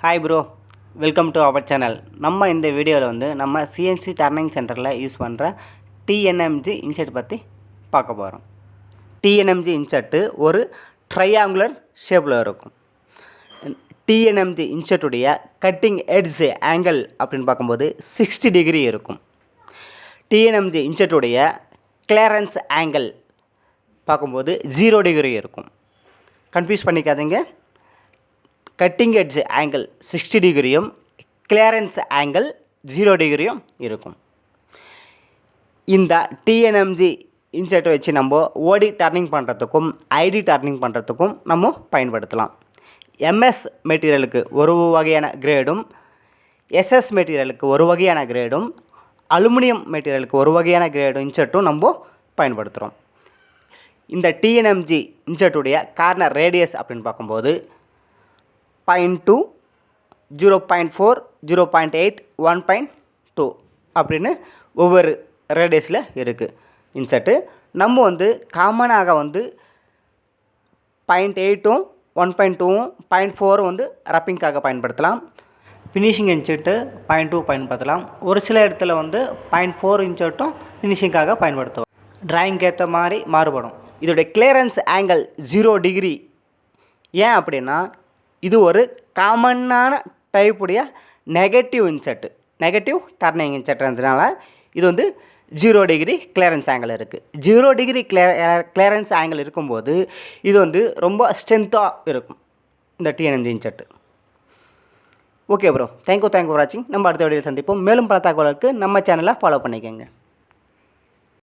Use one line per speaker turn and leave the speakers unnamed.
Hi bro, welcome to our channel. நம்ம இந்த வீடியோவில் வந்து நம்ம CNC டர்னிங் சென்டரில் யூஸ் பண்ணுற TNMG இன்செட் பற்றி பார்க்க போகிறோம். TNMG இன்செட்டு ஒரு ட்ரையாங்குலர் ஷேப்பில் இருக்கும். TNMG இன்செட்டுடைய கட்டிங் எட்ஜ் ஆங்கிள் அப்படின்னு பார்க்கும்போது 60 டிகிரி இருக்கும். TNMG இன்செட்டுடைய கிளியரன்ஸ் ஆங்கிள் பார்க்கும்போது 0 டிகிரி இருக்கும். கன்ஃபியூஸ் பண்ணிக்காதீங்க. கட்டிங் எட்ஜ் ஆங்கிள் 60 டிகிரியும் கிளியரன்ஸ் ஆங்கிள் 0 டிகிரியும் இருக்கும். இந்த TNMG இன்செர்ட்டை வச்சு நம்ம ஓடி டர்னிங் பண்ணுறதுக்கும் ஐடி டர்னிங் பண்ணுறதுக்கும் நம்ம பயன்படுத்தலாம். MS மெட்டீரியலுக்கு ஒரு வகையான கிரேடும், SS மெட்டீரியலுக்கு ஒரு வகையான கிரேடும், அலுமினியம் மெட்டீரியலுக்கு ஒரு வகையான கிரேடும் இன்செர்ட்டும் நம்ம பயன்படுத்துகிறோம். இந்த TNMG இன்செர்ட்டுடைய கார்னர் ரேடியஸ் அப்படின்னு பார்க்கும்போது 0.2, 0.4, 0.8, 1.2 அப்படின்னு ஒவ்வொரு ரேடியஸில் இருக்குது இன்செர்ட்டு. நம்ம வந்து காமனாக வந்து 0.8ம் 1.2ம் 0.4 வந்து ரப்பிங்காக பயன்படுத்தலாம். ஃபினிஷிங் இன்செர்ட்டு 0.2 பயன்படுத்தலாம். ஒரு சில இடத்துல வந்து 0.4 இன்செர்ட்டும் ஃபினிஷிங்காக பயன்படுத்துவோம். ட்ராயிங்க்கு ஏற்ற மாதிரி மாறுபடும். இதோடைய கிளியரன்ஸ் ஆங்கிள் 0 டிகிரி. ஏன் அப்படின்னா இது ஒரு காமனான டைப்புடைய நெகட்டிவ் இன்செர்ட்டு, நெகட்டிவ் டர்னிங் இன்செர்ட்ன்றதுனால இது வந்து 0 டிகிரி கிளியரன்ஸ் ஆங்கிள் இருக்குது. 0 டிகிரி கிளியரன்ஸ் ஆங்கிள் இருக்கும்போது இது வந்து ரொம்ப ஸ்ட்ரென்த்தாக இருக்கும் இந்த TNMG insert. Okay bro, thank you for வாட்சிங். நம்ம அடுத்த வீடியோவில் சந்திப்போம். மேலும் பல தகவலுக்கு நம்ம சேனலை ஃபாலோ பண்ணிக்கோங்க.